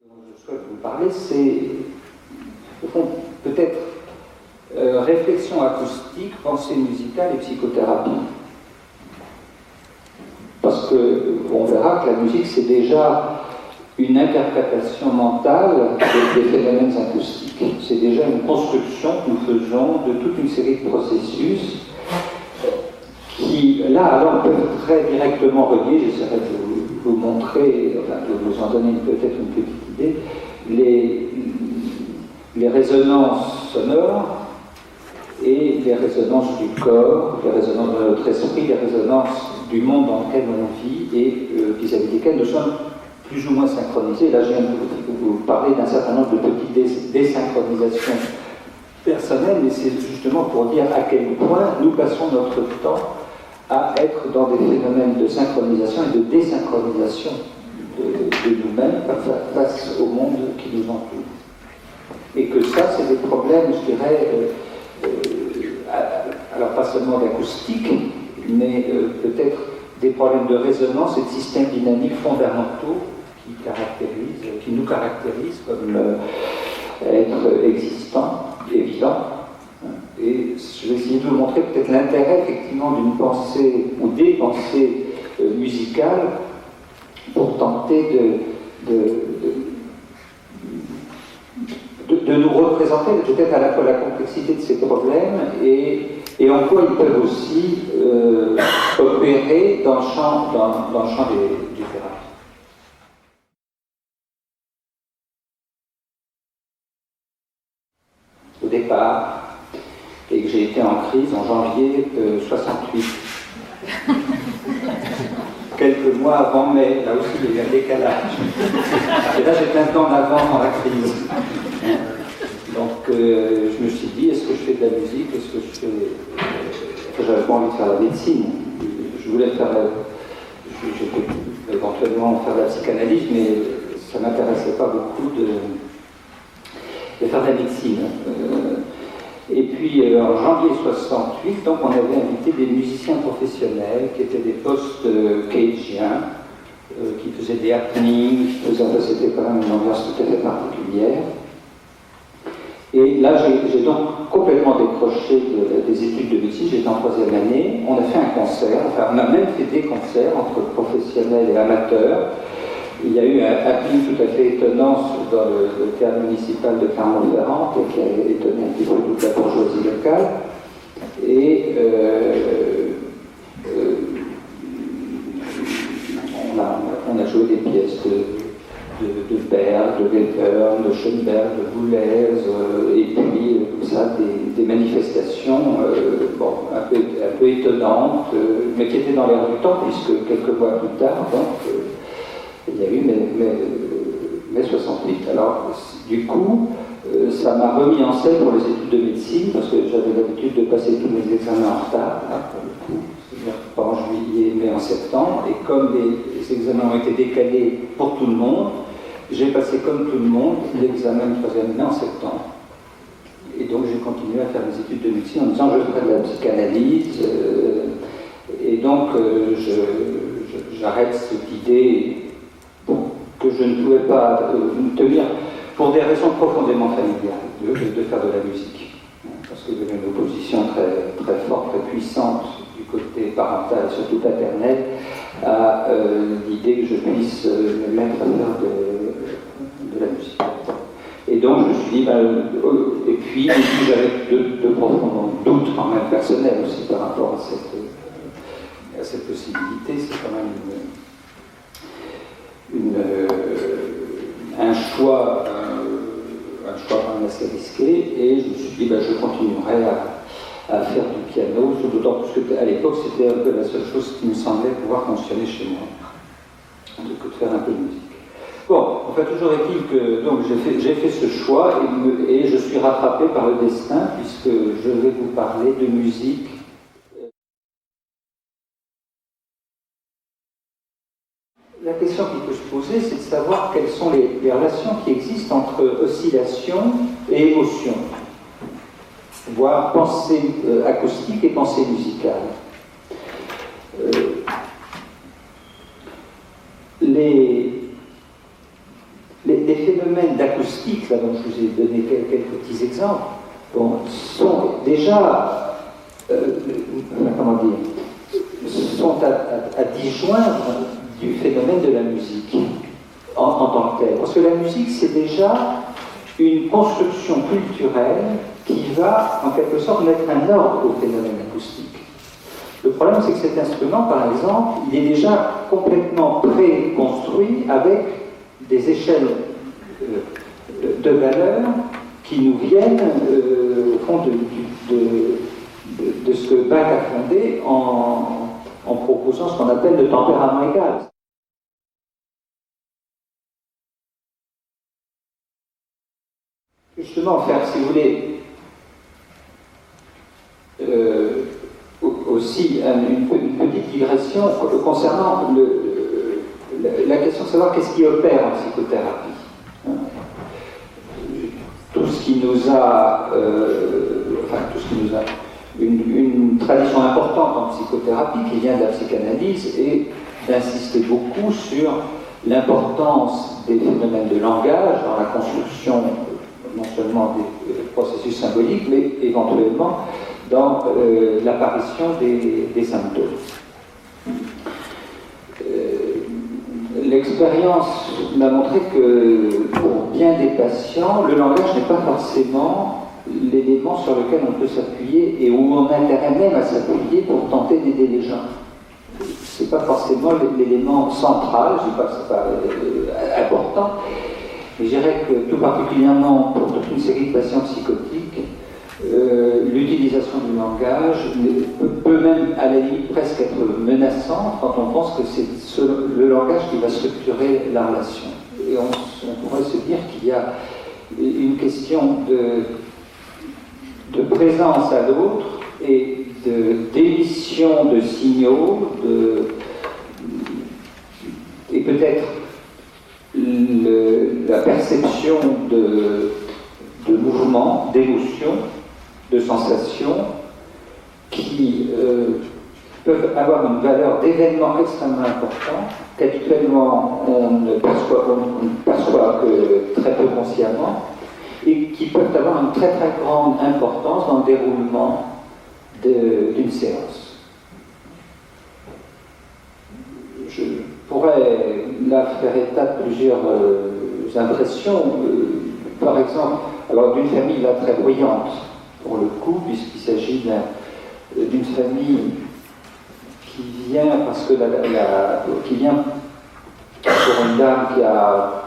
Je souhaite vous parler, c'est au fond peut-être réflexion acoustique, pensée musicale et psychothérapie. Parce qu'on verra que la musique, c'est déjà une interprétation mentale des phénomènes acoustiques. C'est déjà une construction que nous faisons de toute une série de processus qui, là, alors, peuvent très directement relier, j'essaierai de vous montrer, enfin, de vous en donner peut-être une petite idée, les résonances sonores et les résonances du corps, les résonances de notre esprit, les résonances du monde dans lequel on vit et vis-à-vis desquelles nous sommes plus ou moins synchronisés. Là, je viens de vous parler d'un certain nombre de petites désynchronisations personnelles, mais c'est justement pour dire à quel point nous passons notre temps à être dans des phénomènes de synchronisation et de désynchronisation de nous-mêmes face au monde qui nous entoure. Et que ça, c'est des problèmes, je dirais, alors pas seulement d'acoustique, mais peut-être des problèmes de résonance et de systèmes dynamiques fondamentaux qui nous caractérisent comme être existants et vivants. Et je vais essayer de vous montrer peut-être l'intérêt effectivement d'une pensée ou des pensées musicales pour tenter de nous représenter peut-être à la fois la complexité de ces problèmes et en quoi ils peuvent aussi opérer dans le champ du thérapie. Au départ, et que j'ai été en crise en janvier 68. Quelques mois avant mai, là aussi il y a eu un décalage. Et là j'étais un peu en avance dans la crise. Donc je me suis dit, est-ce que je fais de la musique, est-ce que je fais... Enfin, j'avais pas envie de faire la médecine. Je voulais faire éventuellement faire la psychanalyse, mais ça m'intéressait pas beaucoup de faire de la médecine. Et puis en janvier 68, donc, on avait invité des musiciens professionnels qui étaient des post-cagiens, qui faisaient des happenings, c'était quand même une ambiance tout à fait particulière. Et là, j'ai donc complètement décroché des études de médecine, j'étais en 3e année, on a fait un concert, enfin on a même fait des concerts entre professionnels et amateurs. Il y a eu un happening tout à fait étonnant dans le théâtre municipal de Clermont-Ferrand, qui a étonné un petit peu toute la bourgeoisie locale. Et on a joué des pièces de Berg, de Webern, de Schoenberg, de Boulez, et puis tout ça, des manifestations un peu étonnantes, mais qui étaient dans l'air du temps, puisque quelques mois plus tard, donc, il y a eu mai 68. Alors, du coup, ça m'a remis en scène pour les études de médecine, parce que j'avais l'habitude de passer tous mes examens en retard, là, pour le coup, c'est-à-dire pas en juillet, mais en septembre, et comme les examens ont été décalés pour tout le monde, j'ai passé comme tout le monde l'examen de 3e année en septembre. Et donc j'ai continué à faire mes études de médecine en disant je ferai de la psychanalyse, et donc j'arrête cette idée que je ne pouvais pas tenir pour des raisons profondément familiales de faire de la musique. Parce qu'il y avait une opposition très, très forte, très puissante du côté parental et surtout paternel à l'idée que je puisse me mettre à faire de la musique. Et donc je me suis dit, et puis j'avais de profonds doutes quand même personnels aussi par rapport à cette possibilité. C'est quand même un choix quand même assez risqué, et je me suis dit, je continuerai à faire du piano, d'autant plus qu'à l'époque c'était un peu la seule chose qui me semblait pouvoir fonctionner chez moi, que de faire un peu de musique. Bon, enfin toujours est-il que donc j'ai fait ce choix et je suis rattrapé par le destin, puisque je vais vous parler de musique. La question qui peut se poser, c'est de savoir quelles sont les relations qui existent entre oscillation et émotion, voire pensée acoustique et pensée musicale. Les phénomènes d'acoustique, là dont je vous ai donné quelques petits exemples, bon, sont déjà, comment dire, sont à disjoindre du phénomène de la musique en tant que tel. Parce que la musique, c'est déjà une construction culturelle qui va, en quelque sorte, mettre un ordre au phénomène acoustique. Le problème, c'est que cet instrument, par exemple, il est déjà complètement préconstruit avec des échelles de valeurs qui nous viennent, au fond, de ce que Bach a fondé en proposant ce qu'on appelle le tempérament égal. Justement, faire, si vous voulez, aussi une petite digression concernant la question de savoir qu'est-ce qui opère en psychothérapie. Tout ce qui nous a, une tradition importante en psychothérapie qui vient de la psychanalyse et d'insister beaucoup sur l'importance des phénomènes de langage dans la construction non seulement des processus symboliques, mais éventuellement dans l'apparition des symptômes. L'expérience m'a montré que pour bien des patients, le langage n'est pas forcément l'élément sur lequel on peut s'appuyer et où on a intérêt même à s'appuyer pour tenter d'aider les gens. C'est pas forcément l'élément central, je ne dis pas que c'est pas important, mais je dirais que tout particulièrement pour toute une série de patients psychotiques, l'utilisation du langage peut même à la limite presque être menaçante quand on pense que c'est le langage qui va structurer la relation. Et on pourrait se dire qu'il y a une question de présence à l'autre et d'émission de signaux, et peut-être la perception de mouvements, d'émotions, de sensations qui peuvent avoir une valeur d'événement extrêmement important qu'habituellement on ne perçoit que très peu consciemment et qui peuvent avoir une très très grande importance dans le déroulement d'une séance. Je pourrais là faire état de plusieurs impressions, par exemple, alors d'une famille là très bruyante pour le coup, puisqu'il s'agit d'une famille qui vient parce que qui vient pour une dame qui a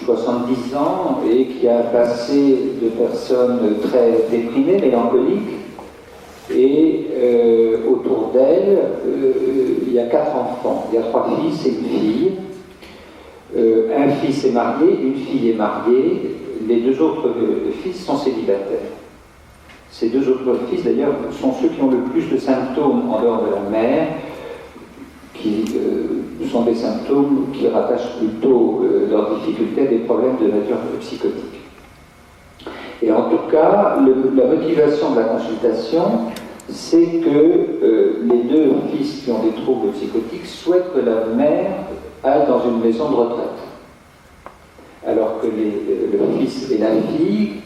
70 ans et qui a passé de personnes très déprimées, mélancoliques, et autour d'elle, il y a 4 enfants. Il y a 3 fils et une fille. Un fils est marié, une fille est mariée, les 2 autres fils sont célibataires. Ces 2 autres fils, d'ailleurs, sont ceux qui ont le plus de symptômes en dehors de la mère, qui sont des symptômes qui rattachent plutôt leurs difficultés à des problèmes de nature psychotique. Et en tout cas, la motivation de la consultation, c'est que les 2 fils qui ont des troubles psychotiques souhaitent que la mère aille dans une maison de retraite. Alors que le fils et la fille,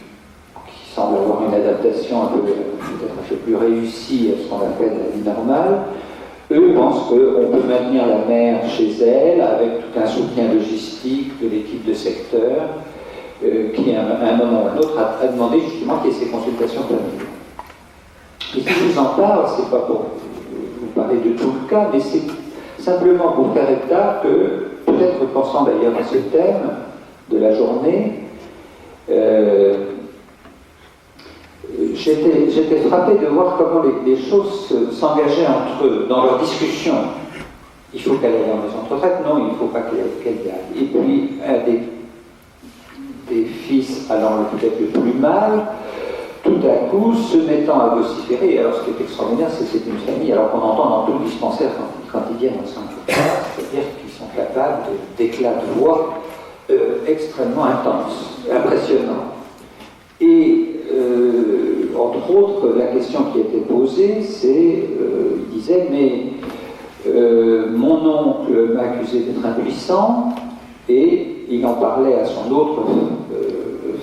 qui semblent avoir une adaptation peut-être un peu plus réussie à ce qu'on appelle la vie normale, eux pensent qu'on peut maintenir la mère chez elle avec tout un soutien logistique de l'équipe de secteur qui, à un moment ou à un autre, a demandé justement qu'il y ait ces consultations familiales. Et si je vous en parle, c'est pas pour vous parler de tout le cas, mais c'est simplement pour faire état que, peut-être pensant d'ailleurs à ce thème de la journée, j'étais frappé de voir comment les choses s'engageaient entre eux dans leur discussion. Il faut qu'elle aille en maison de retraite, non, il ne faut pas qu'elle y aille. Et puis, un des fils allant peut-être le plus mal, tout à coup, se mettant à vociférer. Alors, ce qui est extraordinaire, c'est que c'est une famille, alors qu'on entend dans tout le dispensaire quand ils viennent ensemble, c'est-à-dire qu'ils sont capables d'éclats de voix extrêmement intenses, impressionnants. Et, entre autres, la question qui a été posée, c'est, il disait, mais mon oncle m'a accusé d'être impuissant, Et il en parlait à son autre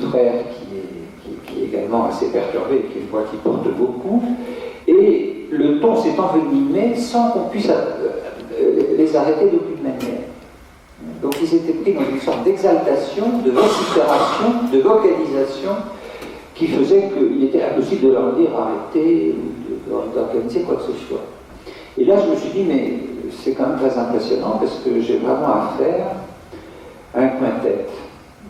frère qui est également assez perturbé, qui est une voix qui porte beaucoup. Et le ton s'est envenimé sans qu'on puisse les arrêter d'aucune manière. Donc ils étaient pris dans une sorte d'exaltation, de vocifération, de vocalisation, qui faisait qu'il était impossible de leur dire arrêtez ou d'organiser quoi que ce soit. Et là je me suis dit, mais c'est quand même très impressionnant parce que j'ai vraiment affaire à un quintet,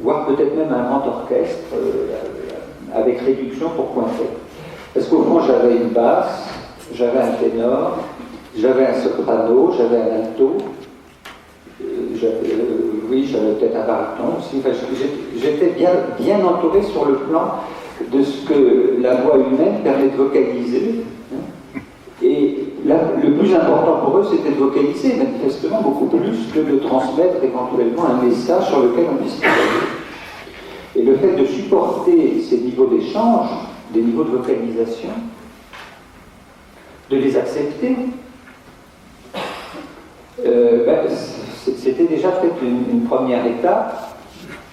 voire peut-être même à un grand orchestre avec réduction pour quintet. Parce qu'au fond j'avais une basse, j'avais un ténor, j'avais un soprano, j'avais un alto, oui, j'avais peut-être un baryton aussi. Enfin, j'étais bien entouré sur le plan de ce que la voix humaine permet de vocaliser. Et là, le plus important pour eux, c'était de vocaliser, manifestement, beaucoup plus que de transmettre éventuellement un message sur lequel on puisse travailler. Et le fait de supporter ces niveaux d'échange, des niveaux de vocalisation, de les accepter, c'était déjà peut-être une première étape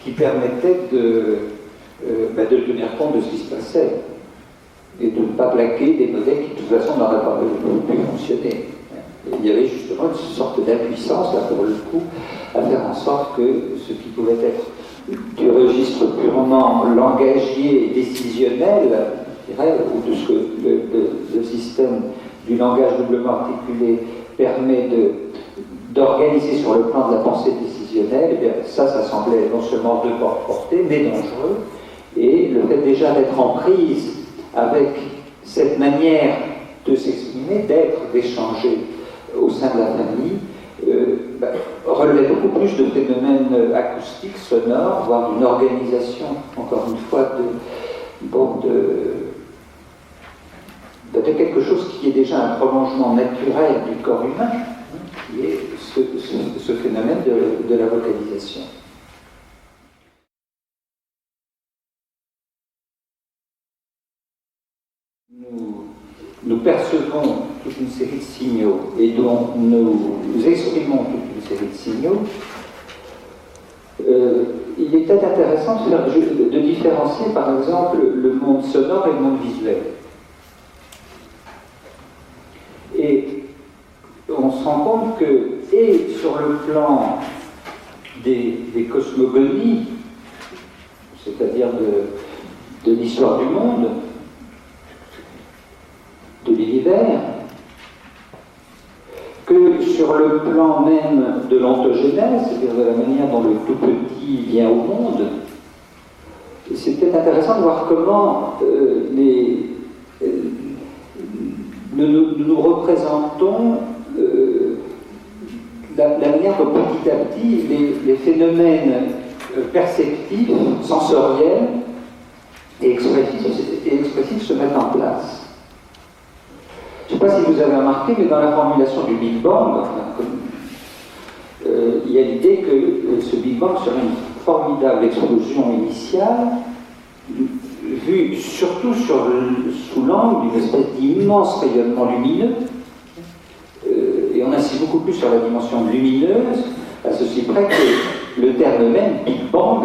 qui permettait de tenir compte de ce qui se passait et de ne pas plaquer des modèles qui de toute façon n'auraient pas pu fonctionner. Il y avait justement une sorte d'impuissance, là pour le coup, à faire en sorte que ce qui pouvait être du registre purement langagier et décisionnel, je dirais, ou de ce que le système du langage doublement articulé permet d'organiser sur le plan de la pensée décisionnelle, eh bien, ça semblait non seulement de portée, mais dangereux. Et le fait déjà d'être en prise avec cette manière de s'exprimer, d'être, d'échanger au sein de la famille, relevait beaucoup plus de phénomènes acoustiques, sonores, voire d'une organisation, encore une fois, de quelque chose qui est déjà un prolongement naturel du corps humain, qui est ce phénomène de la vocalisation. Nous percevons toute une série de signaux et dont nous exprimons toute une série de signaux. Il est peut-être intéressant de différencier par exemple le monde sonore et le monde visuel. Et on se rend compte que, et sur le plan des cosmogonies, c'est-à-dire de l'histoire du monde, de l'univers, que sur le plan même de l'ontogenèse, c'est-à-dire de la manière dont le tout petit vient au monde, c'est peut-être intéressant de voir comment nous représentons la manière dont petit à petit les phénomènes perceptifs, sensoriels et expressifs se mettent en place. Je ne sais pas si vous avez remarqué, mais dans la formulation du Big Bang, il y a l'idée que ce Big Bang serait une formidable explosion initiale, vue surtout sous l'angle d'une espèce d'immense rayonnement lumineux, et on insiste beaucoup plus sur la dimension lumineuse, à ceci près que le terme même, Big Bang,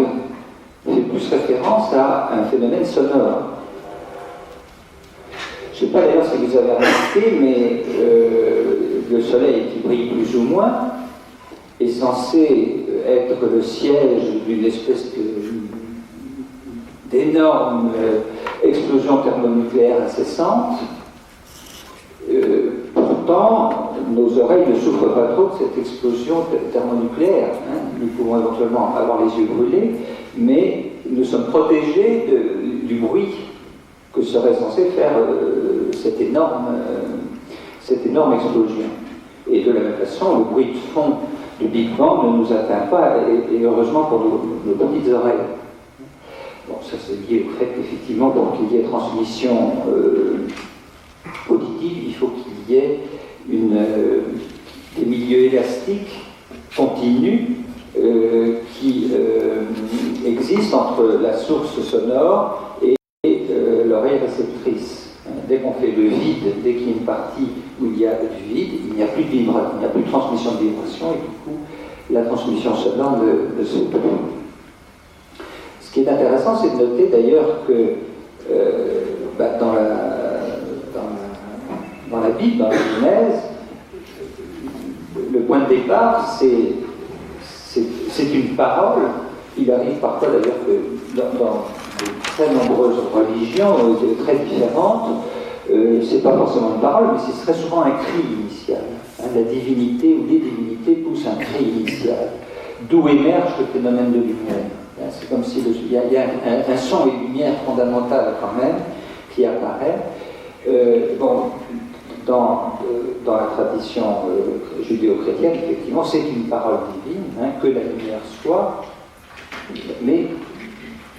fait plus référence à un phénomène sonore. Je ne sais pas d'ailleurs si vous avez remarqué, mais le Soleil qui brille plus ou moins est censé être le siège d'une espèce d'énorme explosion thermonucléaire incessante. Pourtant, nos oreilles ne souffrent pas trop de cette explosion thermonucléaire. Nous pouvons éventuellement avoir les yeux brûlés, mais nous sommes protégés du bruit que serait censé faire cette énorme explosion. Et de la même façon, le bruit de fond du Big Bang ne nous atteint pas, et heureusement pour nos petites oreilles. Bon, ça c'est lié au fait qu'effectivement, pour qu'il y ait transmission auditive, il faut qu'il y ait des milieux élastiques continus qui existent entre la source sonore et l'oreille réceptrice. Dès qu'on fait le vide, dès qu'il y a une partie où il y a du vide, il n'y a plus de vibration, il n'y a plus de transmission de vibration, et du coup, la transmission sonore ne se fait plus. Ce qui est intéressant, c'est de noter d'ailleurs que dans la Bible, dans la Genèse, le point de départ, c'est une parole. Il arrive parfois d'ailleurs que dans de très nombreuses religions très différentes, c'est pas forcément une parole, mais c'est très souvent un cri initial. La divinité ou les divinités poussent un cri initial, d'où émerge le phénomène de lumière. C'est comme si il y a un son et lumière fondamentale quand même qui apparaît. Dans la tradition judéo-chrétienne, effectivement, c'est une parole divine, que la lumière soit, mais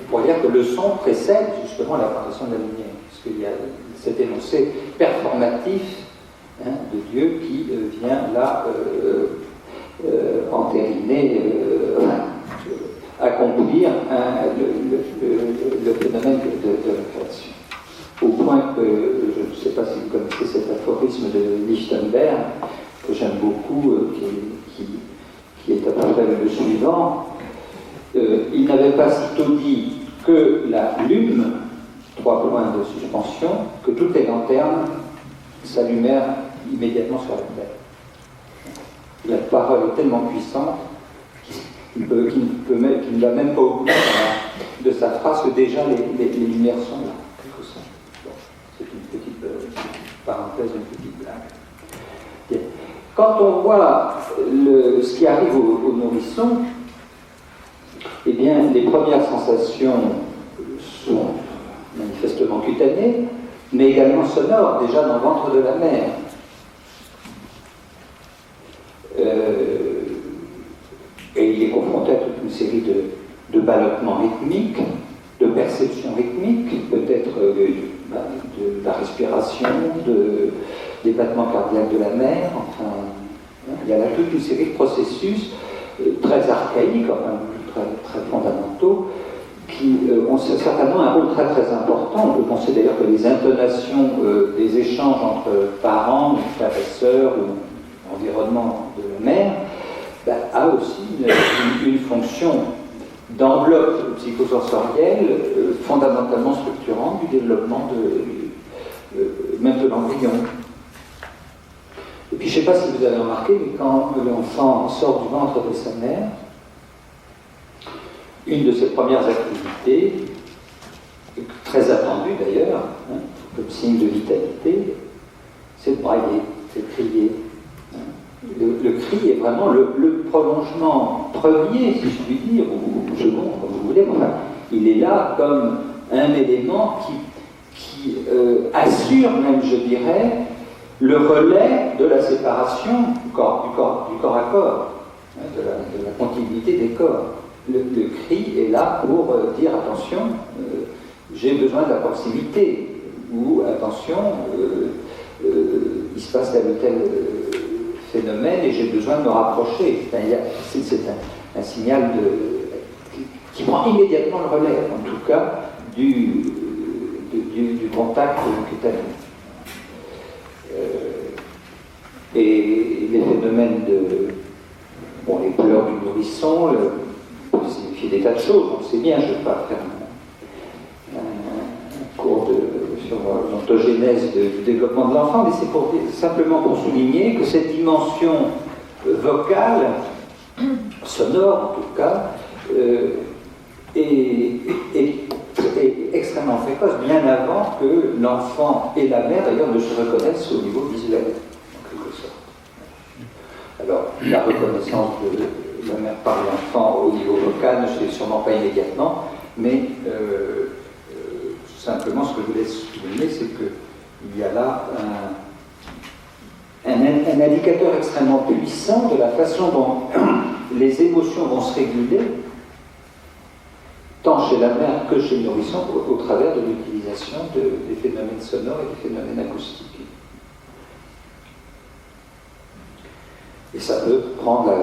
on pourrait dire que le son précède justement l'apparition de la lumière, parce qu'il y a cet énoncé performatif de Dieu qui vient là entériner, accomplir le phénomène de la création. Au point que, je ne sais pas si vous connaissez cet aphorisme de Lichtenberg, que j'aime beaucoup, qui est à peu près le suivant. Il n'avait pas sitôt dit que la lume, 3 points de suspension, que toutes les lanternes s'allumèrent immédiatement sur la terre. La parole est tellement puissante qu'il ne va même pas au bout de sa phrase que déjà les lumières sont là. C'est une petite parenthèse, une petite blague. Bien. Quand on voit ce qui arrive au nourrisson, eh bien, les premières sensations sont manifestement cutanées, mais également sonores, déjà dans le ventre de la mère. Et il est confronté à toute une série de ballottements rythmiques, de perceptions rythmiques, peut-être de la respiration, des battements cardiaques de la mère, enfin, il y a là toute une série de processus très archaïques, enfin, très fondamentaux, qui ont certainement un rôle très très important. On peut penser d'ailleurs que les intonations des échanges entre parents, frères et sœurs, ou environnement de la mère, a aussi une fonction d'enveloppe psychosensorielle fondamentalement structurante du développement même de l'embryon. Et puis je ne sais pas si vous avez remarqué, mais quand l'enfant sort du ventre de sa mère, une de ses premières activités, très attendue d'ailleurs, comme signe de vitalité, c'est de brailler, c'est de crier. Le cri est vraiment le prolongement premier, si je puis dire, ou second, comme vous voulez. Enfin, il est là comme un élément qui assure même, je dirais, le relais de la séparation du corps à corps, de la continuité des corps. Le cri est là pour dire attention, j'ai besoin de la proximité, ou attention, il se passe tel ou tel phénomène et j'ai besoin de me rapprocher. C'est un signal qui prend immédiatement le relais, en tout cas, du contact cutané. Et les phénomènes les pleurs du nourrisson peuvent signifier des tas de choses, on sait bien, je ne vais pas faire un cours sur l'ontogénèse du développement de l'enfant, mais c'est simplement pour souligner que cette dimension vocale, sonore en tout cas, est extrêmement précoce, bien avant que l'enfant et la mère d'ailleurs ne se reconnaissent au niveau visuel, en quelque sorte. Alors, la reconnaissance de la mère par l'enfant au niveau vocal ne se fait sûrement pas immédiatement, mais simplement ce que je voulais souligner, c'est qu'il y a là un indicateur extrêmement puissant de la façon dont les émotions vont se réguler, tant chez la mère que chez le nourrisson, au travers de l'utilisation des phénomènes sonores et des phénomènes acoustiques. Et ça peut prendre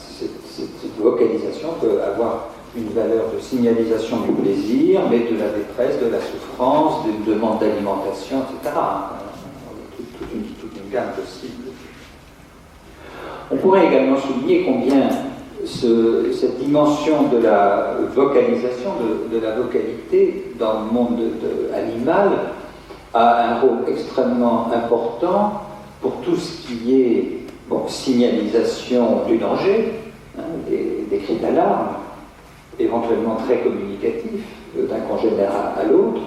cette vocalisation peut avoir une valeur de signalisation du plaisir, mais de la détresse, de la souffrance, d'une demande d'alimentation, etc. Toute une gamme possible. On pourrait également souligner combien cette dimension de la vocalisation, de la vocalité dans le monde animal a un rôle extrêmement important pour tout ce qui est signalisation du danger, hein, des cris d'alarme, éventuellement très communicatifs d'un congénère à l'autre,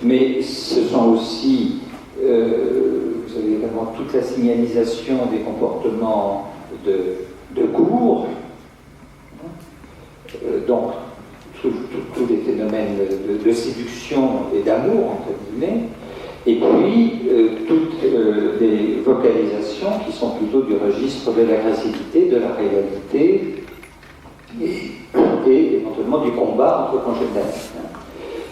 mais ce sont aussi, vous avez également toute la signalisation des comportements de cours, donc tous les phénomènes de séduction et d'amour, entre guillemets, et puis toutes les vocalisations qui sont plutôt du registre de l'agressivité, de la réalité, et éventuellement du combat entre congénères.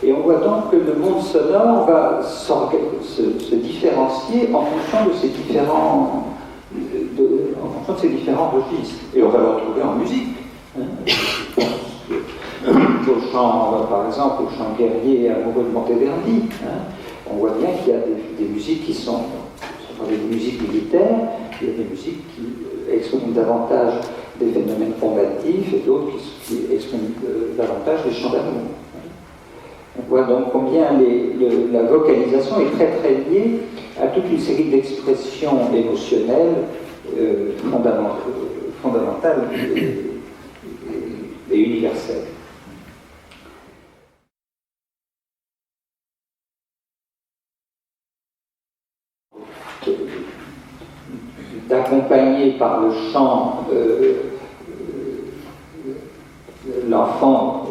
Et on voit donc que le monde sonore va se différencier en fonction de ces différents, registres. Et on va le retrouver en musique. Au chant, par exemple, au chant guerrier amoureux de Monteverdi, on voit bien qu'il y a des musiques qui sont des musiques militaires, il y a des musiques qui expriment davantage des phénomènes combatifs et d'autres qui expriment davantage des chants d'amour. On voit donc combien la vocalisation est très très liée à toute une série d'expressions émotionnelles fondamentales et universelles. D'accompagner par le chant l'enfant,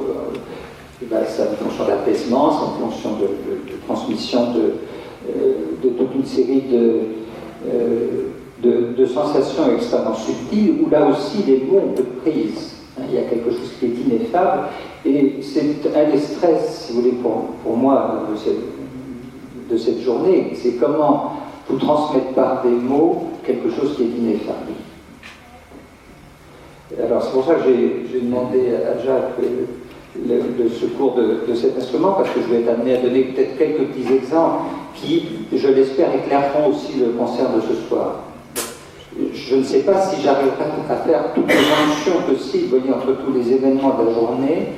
c'est une fonction d'apaisement, c'est une fonction de transmission de toute une série de sensations extrêmement subtiles, où là aussi les mots ont peu de prise. Il y a quelque chose qui est ineffable, et c'est un des stress, si vous voulez, pour moi, de cette journée, c'est comment vous transmettre par des mots quelque chose qui est ineffable. Alors c'est pour ça que j'ai demandé à Jacques le secours de cet instrument, parce que je vais être amené à donner peut-être quelques petits exemples qui, je l'espère, éclaireront aussi le concert de ce soir. Je ne sais pas si j'arriverai à faire toutes les jonctions possibles, voyez, entre tous les événements de la journée.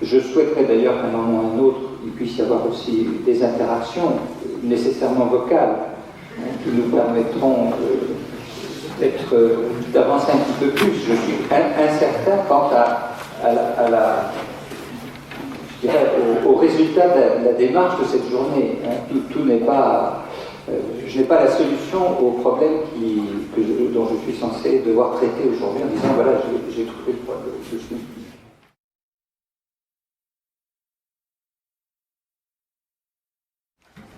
Je souhaiterais d'ailleurs qu'à un moment ou à un autre, il puisse y avoir aussi des interactions nécessairement vocales, qui nous permettront d'avancer un petit peu plus. Je suis incertain quant au résultat de la démarche de cette journée. Tout n'est pas... je n'ai pas la solution au problème dont je suis censé devoir traiter aujourd'hui en disant voilà, j'ai trouvé le problème.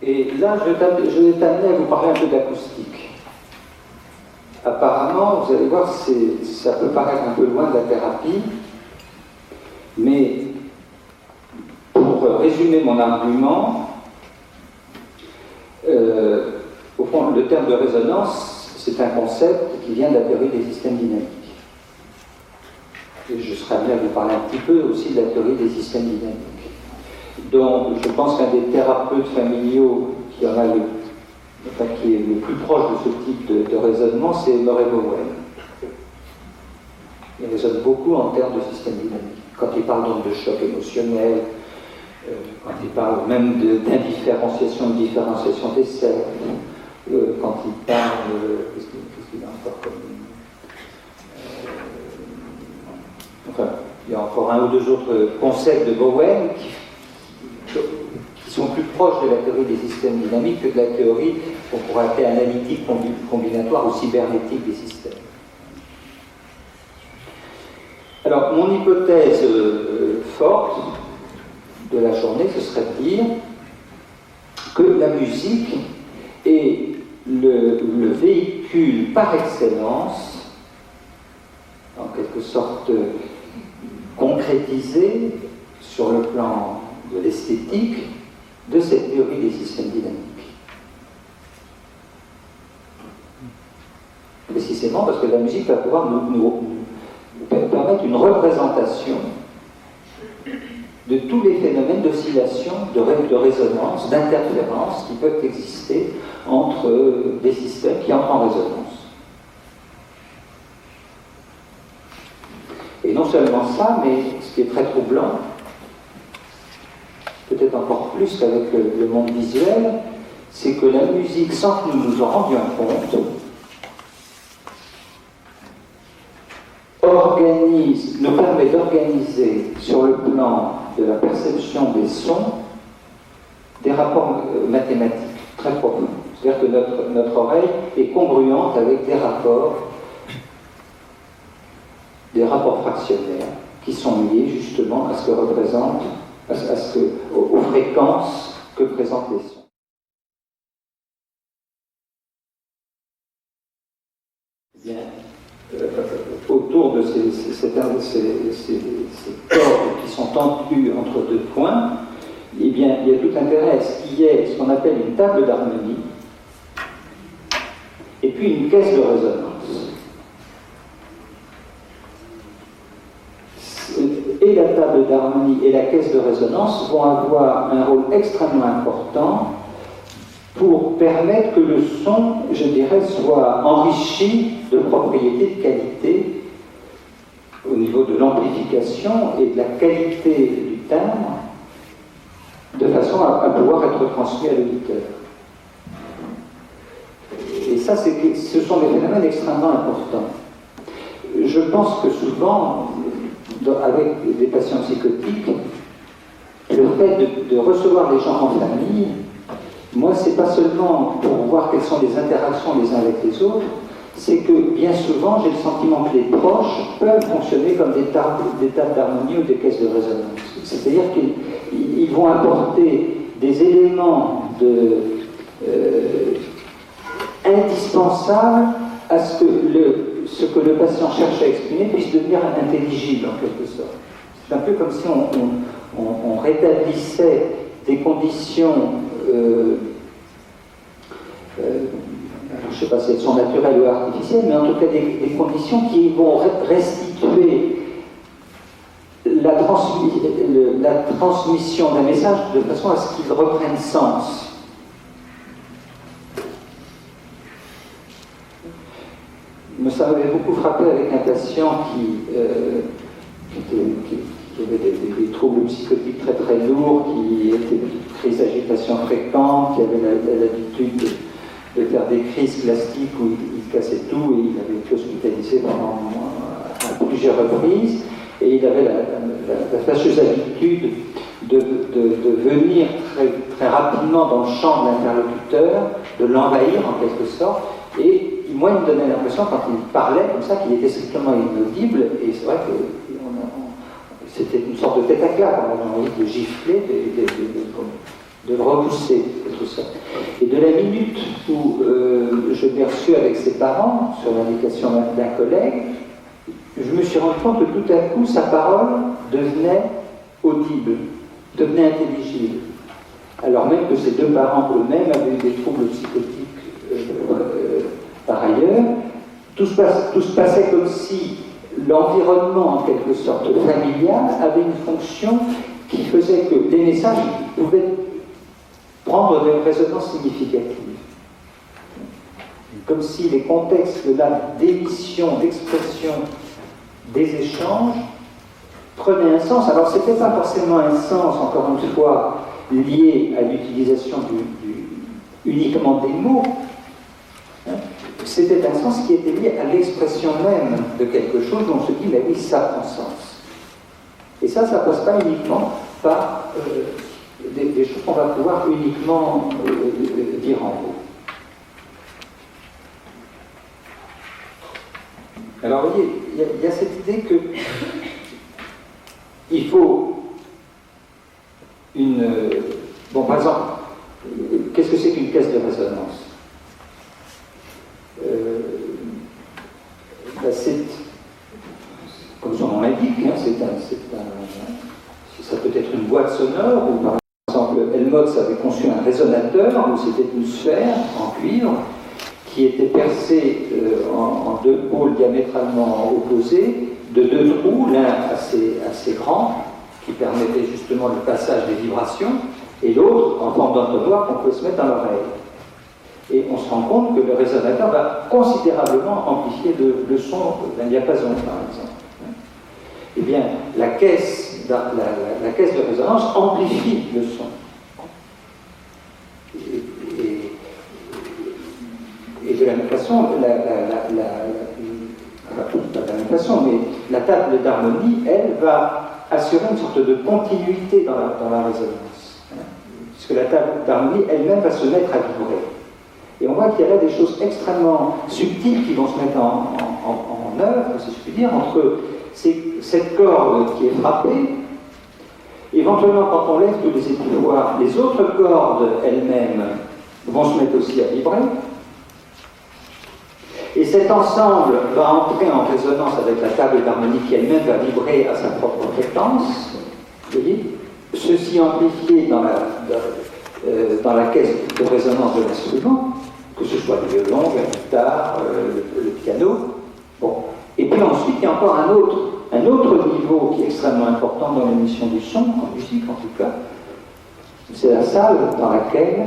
Et là, je vais t'amener à vous parler un peu d'acoustique. Apparemment, vous allez voir, ça peut paraître un peu loin de la thérapie, mais pour résumer mon argument, au fond, le terme de résonance, c'est un concept qui vient de la théorie des systèmes dynamiques. Et je serai amené à vous parler un petit peu aussi de la théorie des systèmes dynamiques. Donc, je pense qu'un des thérapeutes familiaux qui est le plus proche de ce type de raisonnement, c'est Murray Bowen. Il raisonne beaucoup en termes de système dynamique. Quand il parle donc de choc émotionnel, quand il parle même d'indifférenciation, de différenciation des cercles, quand il parle, qu'est-ce qu'il a encore comme... enfin, il y a encore un ou deux autres concepts de Bowen qui sont plus proches de la théorie des systèmes dynamiques que de la théorie qu'on pourrait appeler analytique combinatoire ou cybernétique des systèmes. Alors, mon hypothèse forte de la journée, ce serait de dire que la musique est le véhicule par excellence, en quelque sorte concrétisé sur le plan de l'esthétique, de cette théorie des systèmes dynamiques. Précisément parce que la musique va pouvoir nous permettre une représentation de tous les phénomènes d'oscillation, de résonance, d'interférence qui peuvent exister entre des systèmes qui entrent en résonance. Et non seulement ça, mais ce qui est très troublant, peut-être encore plus qu'avec le monde visuel, c'est que la musique, sans que nous nous en rendions compte, nous permet d'organiser sur le plan de la perception des sons des rapports mathématiques très profonds. C'est-à-dire que notre oreille est congruente avec des rapports fractionnaires qui sont liés justement à ce que représentent, aux fréquences que présentent les sons. Bien, autour de ces cordes qui sont tendus entre deux points, eh bien, il y a tout intérêt à ce qu'il y ait ce qu'on appelle une table d'harmonie et puis une caisse de résonance. Et la table d'harmonie et la caisse de résonance vont avoir un rôle extrêmement important pour permettre que le son, je dirais, soit enrichi de propriétés de qualité au niveau de l'amplification et de la qualité du timbre, de façon à pouvoir être transmis à l'auditeur. Et ça, ce sont des phénomènes extrêmement importants. Je pense que souvent, avec des patients psychotiques, le fait de recevoir les gens en famille, moi, c'est pas seulement pour voir quelles sont les interactions les uns avec les autres, c'est que bien souvent, j'ai le sentiment que les proches peuvent fonctionner comme des tables d'harmonie ou des caisses de résonance. C'est-à-dire qu'ils vont apporter des éléments indispensables à ce que le patient cherche à exprimer puisse devenir intelligible en quelque sorte. C'est un peu comme si on rétablissait des conditions, je ne sais pas si elles sont naturelles ou artificielles, mais en tout cas des conditions qui vont restituer la transmission d'un message de façon à ce qu'il reprenne sens. Ça m'avait beaucoup frappé avec un patient qui avait des troubles psychotiques très très lourds, qui était crises d'agitation fréquentes, qui avait l'habitude de faire des crises plastiques où il cassait tout et il avait été hospitalisé à plusieurs reprises. Et il avait la fâcheuse habitude de venir très, très rapidement dans le champ de l'interlocuteur, de l'envahir en quelque sorte. Et moi, il me donnait l'impression, quand il parlait comme ça, qu'il était strictement inaudible. Et c'est vrai que c'était une sorte de tête à claque. On avait envie de gifler, de le repousser, et tout ça. Et de la minute où je l'ai reçu avec ses parents, sur l'indication d'un collègue, je me suis rendu compte que tout à coup, sa parole devenait audible, devenait intelligible. Alors même que ses deux parents eux-mêmes avaient eu des troubles psychotiques par ailleurs, tout se passait comme si l'environnement, en quelque sorte familial, avait une fonction qui faisait que les messages pouvaient prendre une résonance significative. Comme si les contextes d'émission, d'expression des échanges prenaient un sens. Alors, ce n'était pas forcément un sens, encore une fois, lié à l'utilisation uniquement des mots. C'était un sens qui était lié à l'expression même de quelque chose dont on se dit, mais oui, ça prend sens. Et ça passe pas uniquement par des choses qu'on va pouvoir uniquement dire en mots. Alors, vous voyez, il y a cette idée que il faut une... Bon, par exemple, qu'est-ce que c'est qu'une caisse de résonance? C'est, comme son nom l'indique, ça peut être une boîte sonore, ou par exemple, Helmholtz avait conçu un résonateur, où c'était une sphère en cuivre, qui était percée en deux pôles diamétralement opposés, de deux trous, l'un assez grand, qui permettait justement le passage des vibrations, et l'autre en forme d'entonnoir qu'on pouvait se mettre dans l'oreille. Et on se rend compte que le résonateur va considérablement amplifier le son d'un diapason, par exemple. eh bien, la caisse de résonance amplifie le son. Et de la même façon, pas de la même façon, mais la table d'harmonie, elle, va assurer une sorte de continuité dans la résonance. Puisque la table d'harmonie elle-même va se mettre à vibrer. Et on voit qu'il y a là des choses extrêmement subtiles qui vont se mettre en œuvre, si je puis dire, entre cette corde qui est frappée. Éventuellement, quand on lève tous les épivoires, les autres cordes elles-mêmes vont se mettre aussi à vibrer. Et cet ensemble va entrer en résonance avec la table d'harmonie qui elle-même va vibrer à sa propre fréquence. Vous voyez ? Ceci amplifié dans la caisse de résonance de l'instrument, que ce soit le violon, la guitare, le piano. Bon. Et puis ensuite, il y a encore un autre niveau qui est extrêmement important dans l'émission du son, en musique en tout cas. C'est la salle dans laquelle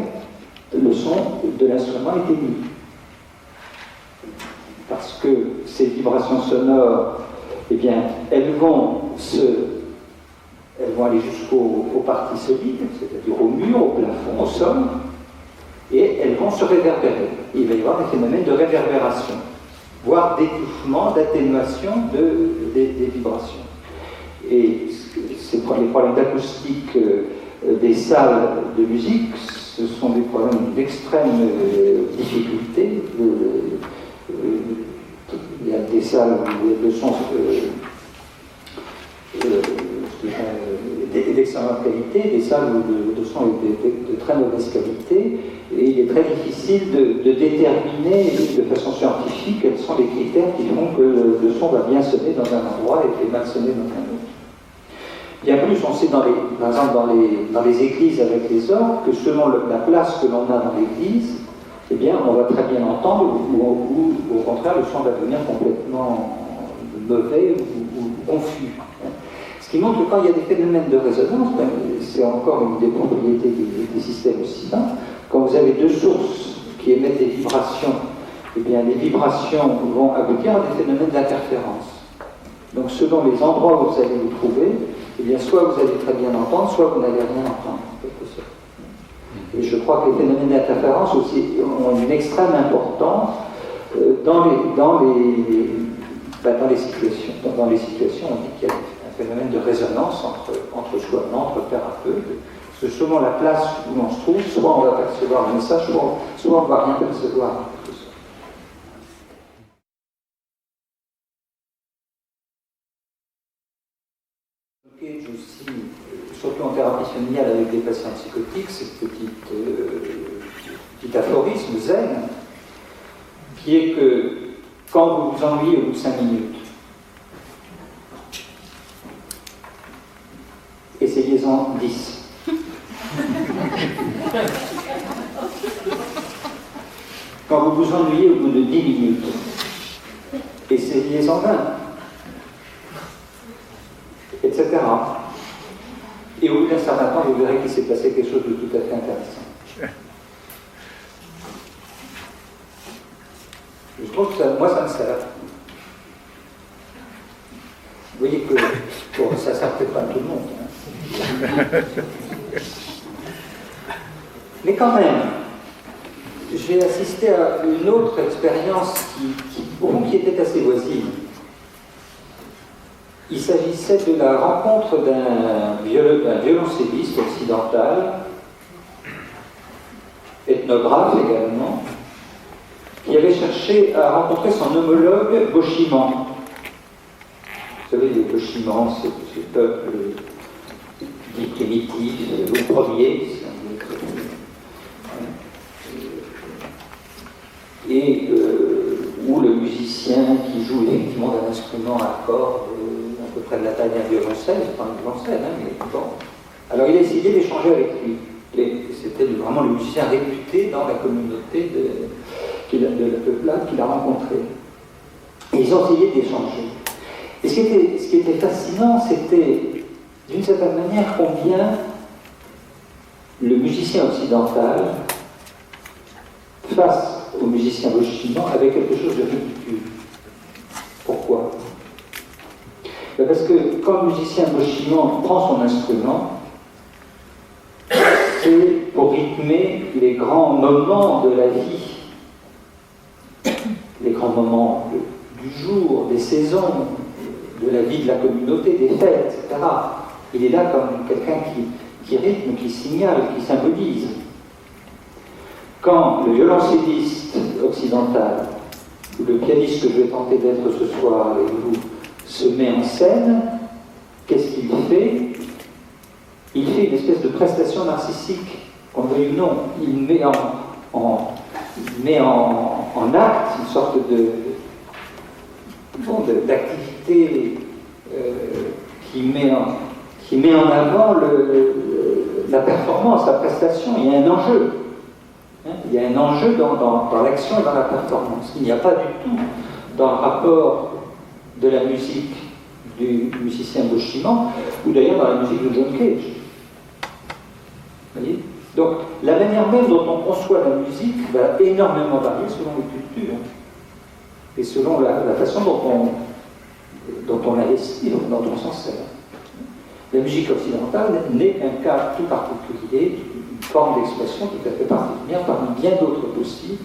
le son de l'instrument est émis. Parce que ces vibrations sonores, eh bien, elles vont aller jusqu'aux parties solides, c'est-à-dire au mur, au plafond, au sol, et elles vont se réverbérer. Il va y avoir des phénomènes de réverbération, voire d'étouffement, d'atténuation des vibrations. Et les problèmes d'acoustique des salles de musique, ce sont des problèmes d'extrême difficulté. Il y a des salles où le son d'excellente qualité, des salles où le son est de très mauvaise qualité, et il est très difficile de déterminer de façon scientifique quels sont les critères qui font que le son va bien sonner dans un endroit et mal sonner dans un autre. Bien plus, on sait, par exemple, dans les églises avec les orgues, que selon la place que l'on a dans l'église, eh bien, on va très bien entendre, ou au contraire, le son va devenir complètement mauvais ou confus. Ce qui montre que quand il y a des phénomènes de résonance, ben, c'est encore une des propriétés des systèmes oscillants, quand vous avez deux sources qui émettent des vibrations, eh bien, les vibrations vont aboutir à des phénomènes d'interférence. Donc, selon les endroits où vous allez vous trouver, eh bien, soit vous allez très bien entendre, soit vous n'allez rien entendre, en quelque sorte. Et je crois que les phénomènes d'interférence aussi ont une extrême importance dans les situations. Dans les situations, on dit qu'il y a un phénomène de résonance entre soi, entre thérapeutes. Parce que selon la place où on se trouve, soit on va percevoir le message, soit on ne va rien percevoir. Aussi, surtout en thérapie familiale avec des patients psychotiques, ce petit aphorisme zen, qui est que quand vous vous ennuyez au bout de 5 minutes, essayez-en 10. Quand vous vous ennuyez au bout de 10 minutes, essayez-en 20. Etc. Et au bout d'un certain temps, vous verrez qu'il s'est passé quelque chose de tout à fait intéressant. Je trouve que moi, ça me sert. Vous voyez que bon, ça ne sert peut-être pas à tout le monde. Hein. Mais quand même, j'ai assisté à une autre expérience qui était assez voisine. Il s'agissait de la rencontre d'un violoncelliste occidental, ethnographe également, qui avait cherché à rencontrer son homologue Boshiman. Vous savez, les Boshimans, c'est ce peuple dit primitif, le premier, et où le musicien qui joue effectivement d'un instrument à cordes, à peu près de la taille d'un violoncelle, c'est pas un violoncelle, hein, mais bon. Alors il a essayé d'échanger avec lui. Et c'était vraiment le musicien réputé dans la communauté de la peuplade qu'il a rencontré. Et ils ont essayé d'échanger. Et ce qui était fascinant, c'était d'une certaine manière combien le musicien occidental, face au musicien boshiman, avait quelque chose de ridicule. Pourquoi ? Parce que quand le musicien bochimant prend son instrument, c'est pour rythmer les grands moments de la vie, les grands moments du jour, des saisons, de la vie de la communauté, des fêtes, etc. Il est là comme quelqu'un qui rythme, qui signale, qui symbolise. Quand le violoncelliste occidental, ou le pianiste que je vais tenter d'être ce soir avec vous, se met en scène, qu'est-ce qu'il fait? Il fait une espèce de prestation narcissique, qu'on le veuille ou non. Il met en acte une sorte d'activité qui met en avant la performance, la prestation. Il y a un enjeu. Il y a un enjeu dans l'action et dans la performance. Il n'y a pas du tout dans le rapport de la musique du musicien bochimant, ou d'ailleurs dans la musique de John Cage. Vous voyez? Donc, la manière même dont on conçoit la musique va énormément varier selon les cultures et selon la façon dont on l'investit, dont on s'en sert. La musique occidentale n'est qu'un cas tout particulier, une forme d'expression tout à fait particulière parmi bien d'autres possibles.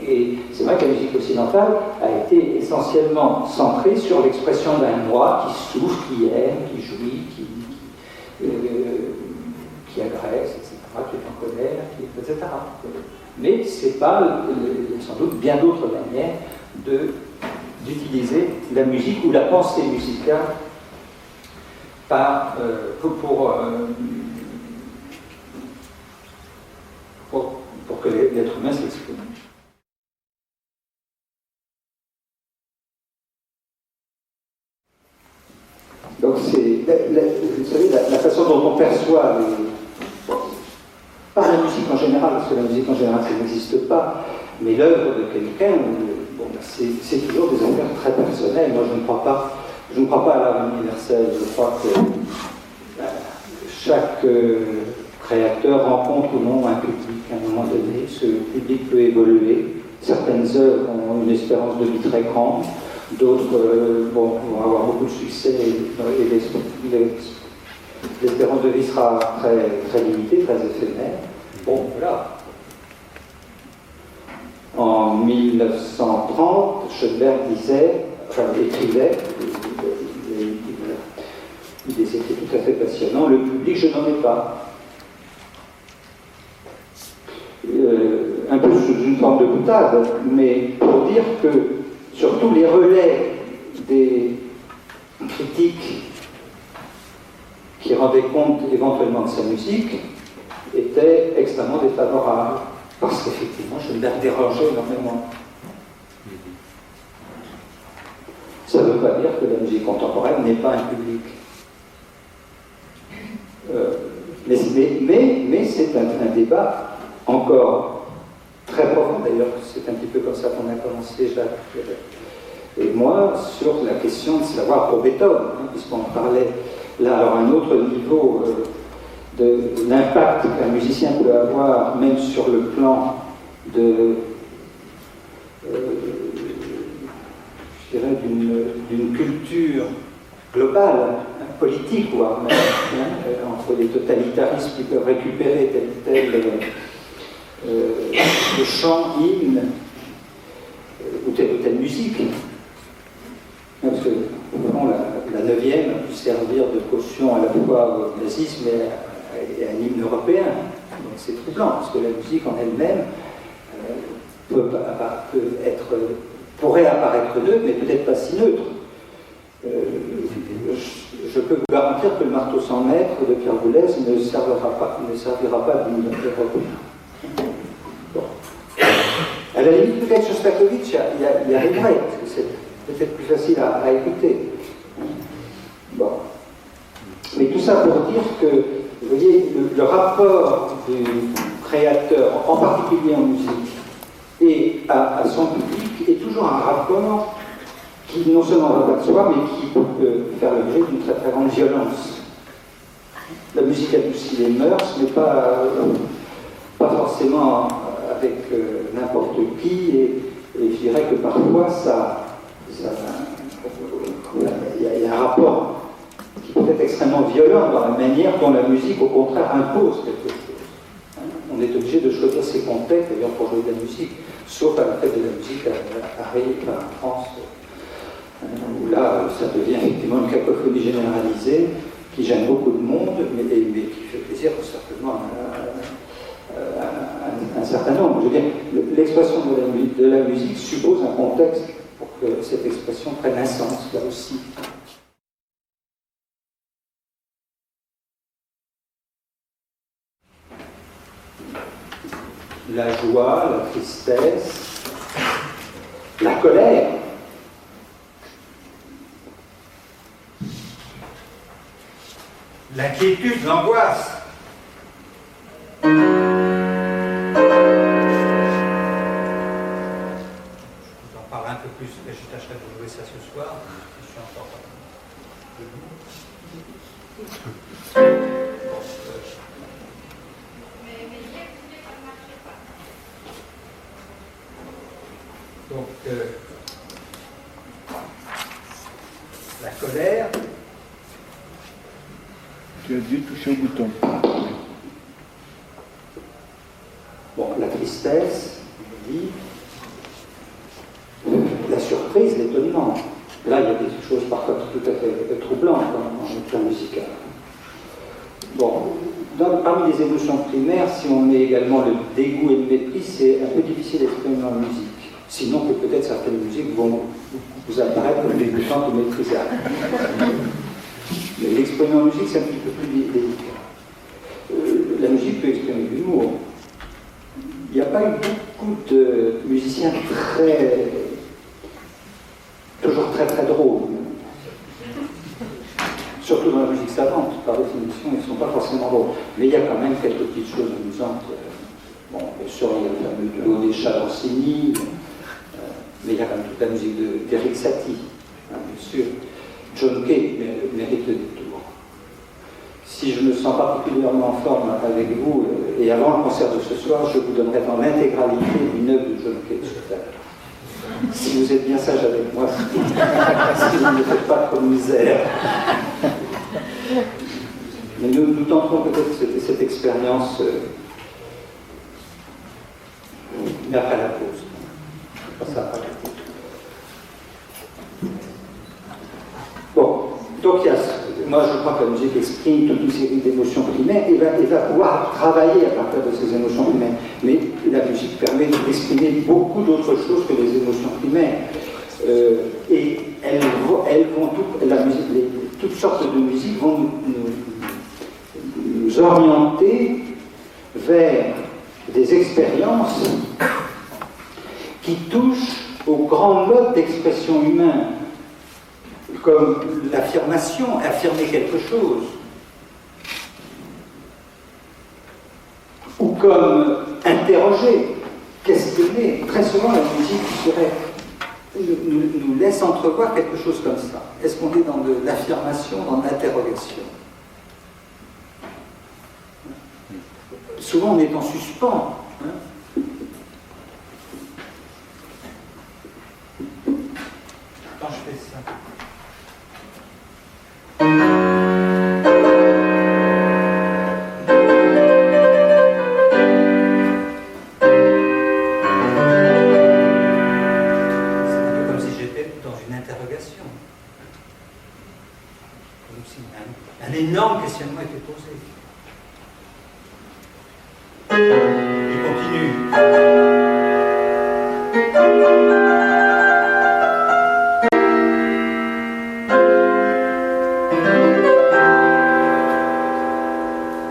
Et c'est vrai que la musique occidentale a été essentiellement centrée sur l'expression d'un moi qui souffre, qui aime, qui jouit, qui agresse, etc., qui est en colère, etc. Mais c'est pas, il y a sans doute bien d'autres manières d'utiliser la musique ou la pensée musicale pour que l'être humain s'exprime. Donc c'est, vous savez, la façon dont on perçoit pas la musique en général, parce que la musique en général ça n'existe pas, mais l'œuvre de quelqu'un, c'est toujours des affaires très personnelles. Moi je ne crois pas à l'art universel. Je crois que chaque créateur rencontre ou non un public à un moment donné. Ce public peut évoluer. Certaines œuvres ont une espérance de vie très grande. D'autres vont avoir beaucoup de succès et l'espérance de vie sera très, très limitée, très éphémère. Bon, voilà. En 1930, Schoenberg écrivait des écrits tout à fait passionnants. Le public, je n'en ai pas. Un peu sous une forme de boutade, mais pour dire que surtout les relais des critiques qui rendaient compte éventuellement de sa musique étaient extrêmement défavorables, parce qu'effectivement, Schoenberg dérangeait énormément. Ça ne veut pas dire que la musique contemporaine n'est pas un public. Mais c'est un débat encore très profond, d'ailleurs, c'est un petit peu comme ça qu'on a commencé, Jacques et moi, sur la question de savoir pour Beethoven, puisqu'on parlait là, alors un autre niveau de l'impact qu'un musicien peut avoir, même sur le plan de, je dirais, d'une culture globale, politique, voire même, entre les totalitarismes qui peuvent récupérer tel chant, hymne, ou telle musique. Parce que bon, la 9e a pu servir de caution à la fois au nazisme et à un hymne européen. Donc c'est troublant, parce que la musique en elle-même pourrait apparaître neutre, mais peut-être pas si neutre. Je peux vous garantir que le marteau sans maître de Pierre Boulez ne servira pas d'hymne européen. Bon. À la limite, peut-être Shostakovich y arriverait, parce que c'est peut-être plus facile à écouter. Bon. Mais tout ça pour dire que, vous voyez, le rapport du créateur, en particulier en musique, et à son public, est toujours un rapport qui non seulement va pas de soi, mais qui peut faire l'objet d'une très très grande violence. La musique adoucit les mœurs, mais pas forcément avec n'importe qui, et je dirais que parfois il y a un rapport qui peut être extrêmement violent dans la manière dont la musique, au contraire, impose quelque chose. On est obligé de choisir ses contextes, d'ailleurs, pour jouer de la musique, sauf à la fête de la musique à Paris, en France, où là, ça devient effectivement une cacophonie généralisée qui gêne beaucoup de monde, mais qui fait plaisir certainement à un certain nombre. Je veux dire, l'expression de la musique suppose un contexte pour que cette expression prenne un sens, là aussi. La joie, la tristesse, la colère. L'inquiétude, l'angoisse. Je vous en parle un peu plus, mais je tâcherai de jouer ça ce soir. Je suis encore debout. Donc, la colère. Tu as dû toucher au bouton. Bon, la tristesse, je dis, la surprise, l'étonnement. Là, il y a des choses parfois tout à fait troublantes en plan musical. Bon, parmi les émotions primaires, si on met également le dégoût et le mépris, c'est un peu difficile d'exprimer en musique. Sinon que peut-être certaines musiques vont vous apparaître dégoûtantes ou maîtrisables. Mais l'exprimer en musique, c'est un petit peu plus délicat. La musique peut exprimer l'humour. Il n'y a pas eu beaucoup de musiciens toujours très drôles. Surtout dans la musique savante, par définition, ils ne sont pas forcément drôles. Mais il y a quand même quelques petites choses amusantes. Bon, bien sûr, il y a le fameux duo des chats d'Orsini, mais il y a quand même toute la musique d'Eric Satie, bien sûr. John Kay mérite le détour. Si je me sens particulièrement en forme avec vous, et avant le concert de ce soir, je vous donnerai dans l'intégralité une œuvre de John Kay tout à l'heure. Si vous êtes bien sage avec moi, si vous ne me faites pas trop de misère. Mais nous tenterons peut-être cette expérience, mais après la pause. Ça, bon, donc moi je crois que la musique exprime toute une série d'émotions primaires et va pouvoir travailler à partir de ces émotions primaires. Mais la musique permet d'exprimer beaucoup d'autres choses que les émotions primaires. Et toutes sortes de musiques vont nous orienter vers des expériences qui touchent au grand mode d'expression humain, comme l'affirmation, affirmer quelque chose, ou comme interroger, questionner. Très souvent, la musique nous laisse entrevoir quelque chose comme ça. Est-ce qu'on est dans de l'affirmation, dans l'interrogation? Souvent, on est en suspens. Quand je fais ça. Un énorme questionnement était posé. Il continue.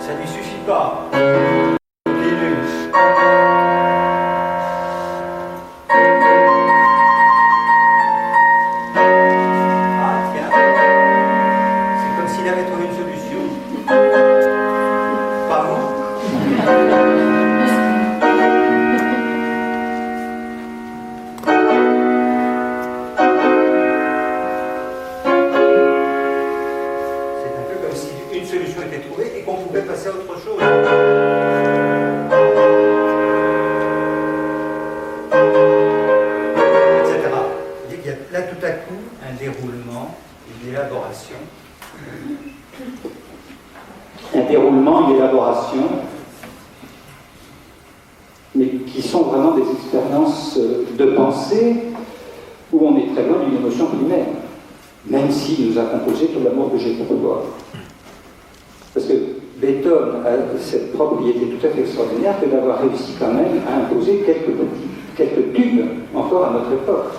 Ça ne lui suffit pas. Il continue. Ah tiens, c'est comme s'il avait trouvé une solution. Pas vous? C'est un peu comme si une solution était trouvée et qu'on pouvait passer à autre chose. Etc. Il y a là tout à coup un déroulement. Il est là élaboration. Un déroulement, une élaboration, mais qui sont vraiment des expériences de pensée où on est très loin d'une émotion primaire, même s'il nous a composé tout l'amour que j'ai pour toi. Parce que Beethoven a cette propriété tout à fait extraordinaire que d'avoir réussi quand même à imposer quelques tubes encore à notre époque.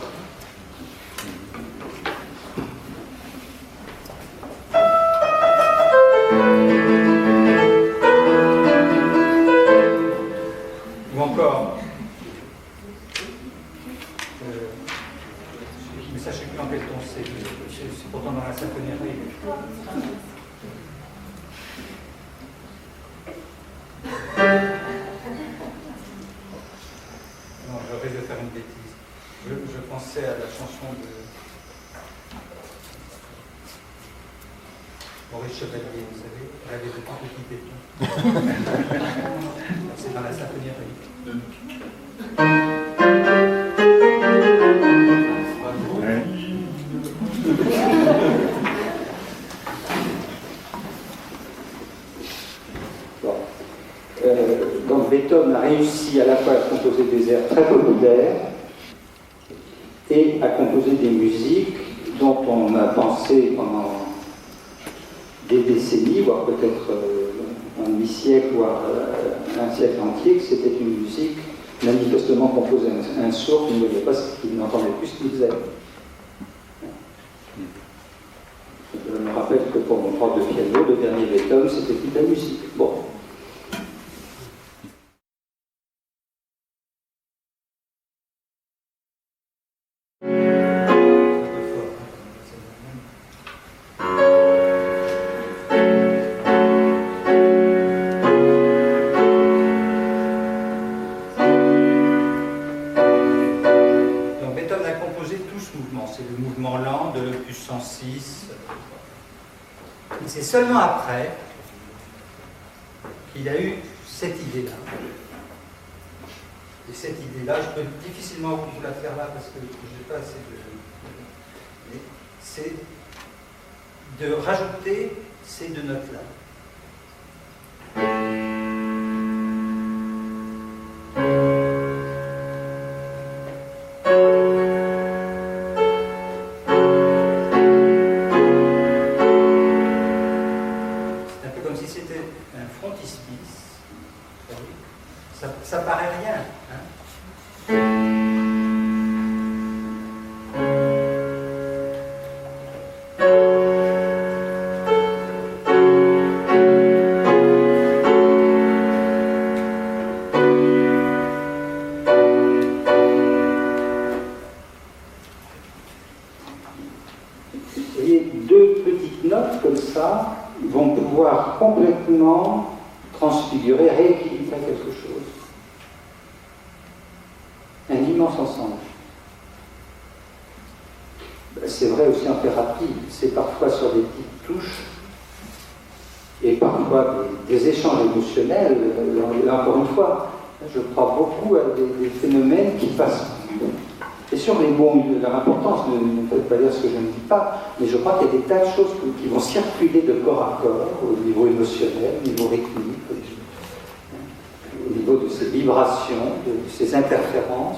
Ou encore, mais sachez plus en quel ton c'est pourtant dans la symphonie arrive. Non, je risque de faire une bêtise. Je pensais à la chanson de Maurice Chevalier, vous savez, Rêver de tout petit béton. C'est dans la symphonie arrive. Donc Beethoven a réussi à la fois à composer des airs très populaires et à composer des musiques dont on a pensé pendant des décennies, voire peut-être un demi-siècle, voire un siècle entier, que c'était une musique manifestement composée à un sourd qui ne voyait pas, qu'il n'entendait plus ce qu'il faisait. Je me rappelle que pour mon prof de piano, le dernier Beethoven, c'était toute la musique. Bon. C'est seulement après qu'il a eu cette idée-là. Et cette idée-là, je peux difficilement vous la faire là parce que je n'ai pas assez de... C'est de rajouter ces deux notes-là. Ça paraît rien. Hein? Vous voyez, deux petites notes comme ça vont pouvoir complètement transfigurer, rééquilibrer quelque chose. Un immense ensemble. C'est vrai aussi en thérapie, c'est parfois sur des petites touches et parfois des échanges émotionnels. Là, encore une fois, je crois beaucoup à des phénomènes qui passent. Et sur les mots, leur importance, ne faites pas dire ce que je ne dis pas, mais je crois qu'il y a des tas de choses qui vont circuler de corps à corps, au niveau émotionnel, au niveau rythmique, au niveau de ces vibrations, de ces interférences,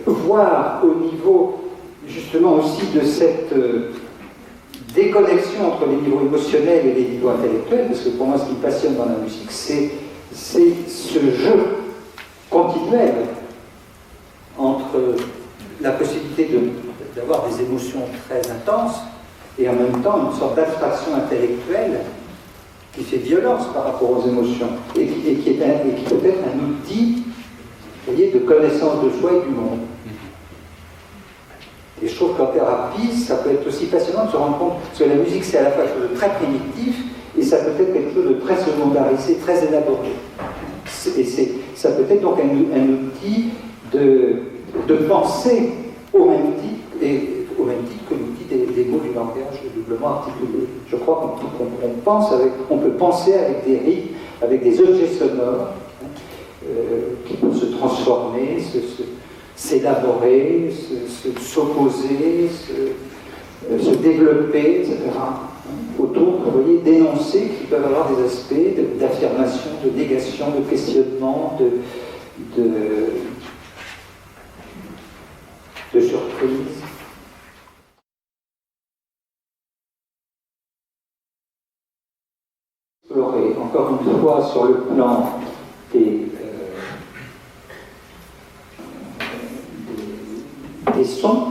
voire au niveau justement aussi de cette déconnexion entre les niveaux émotionnels et les niveaux intellectuels, parce que pour moi ce qui me passionne dans la musique, c'est ce jeu continuel entre la possibilité d'avoir des émotions très intenses et en même temps une sorte d'abstraction intellectuelle qui fait violence par rapport aux émotions et qui peut être un outil, vous voyez, de connaissance de soi et du monde. Et je trouve qu'en thérapie, ça peut être aussi passionnant de se rendre compte, parce que la musique c'est à la fois quelque chose de très primitif et ça peut être quelque chose de très secondarisé, très élaboré. Et ça peut être donc un outil de penser au même titre que l'outil des mots du langage doublement articulé. Je crois qu'on peut penser avec des rythmes, avec des objets sonores qui peuvent se transformer, s'élaborer, s'opposer, développer, etc. Autour, vous voyez, d'énoncés qui peuvent avoir des aspects d'affirmation, de négation, de questionnement, de surprise. Explorer, encore une fois, sur le plan des sons,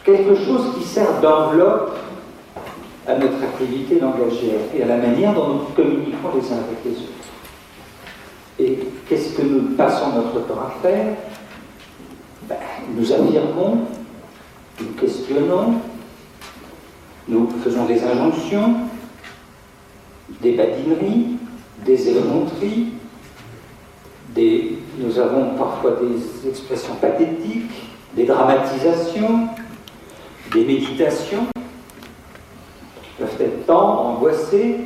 quelque chose qui sert d'enveloppe à notre activité langagière et à la manière dont nous communiquons les uns avec les autres. Et qu'est-ce que nous passons notre temps à faire? Nous affirmons, nous questionnons, nous faisons des injonctions, des badineries, des effronteries, nous avons parfois des expressions pathétiques, des dramatisations, des méditations qui peuvent être tendres, angoissées.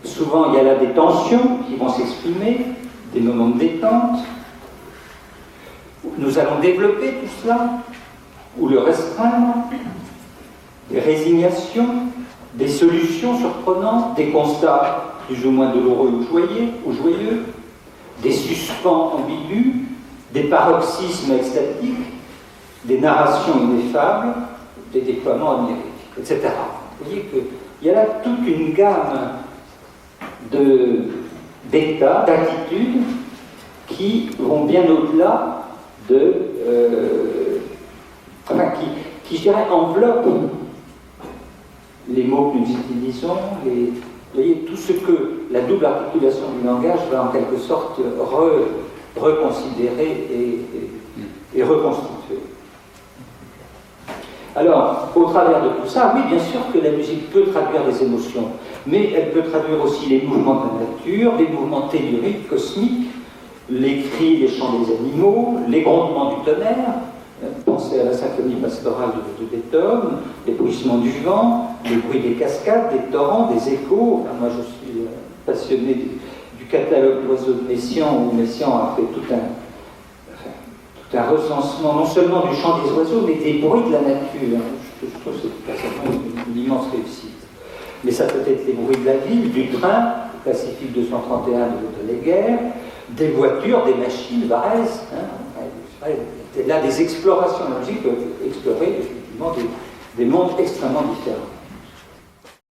Souvent, il y a là des tensions qui vont s'exprimer, des moments de détente. Nous allons développer tout cela, ou le restreindre, des résignations, des solutions surprenantes, des constats plus ou moins douloureux ou joyeux, des suspens ambigus, des paroxysmes extatiques, des narrations ineffables, des déploiements oniriques, etc. Vous voyez qu'il y a là toute une gamme d'états, d'attitudes qui vont bien au-delà qui, je dirais, enveloppent les mots que nous utilisons, vous voyez, tout ce que la double articulation du langage va en quelque sorte reconsidérer et reconstituer. Alors, au travers de tout ça, oui, bien sûr que la musique peut traduire les émotions, mais elle peut traduire aussi les mouvements de la nature, les mouvements telluriques, cosmiques, les cris, les chants des animaux, les grondements du tonnerre. Pensez à la symphonie pastorale de Beethoven, les bruissements du vent, les bruits des cascades, des torrents, des échos. Enfin, moi, je suis passionné du catalogue d'oiseaux de Messiaen, où Messiaen a fait tout un recensement, non seulement du chant des oiseaux, mais des bruits de la nature. Je trouve que c'est une immense réussite. Mais ça peut être les bruits de la ville, du train, Pacifique 231 de Leguerre, des voitures, des machines, Varèse. Là, des explorations de la musique peuvent explorer effectivement des mondes extrêmement différents.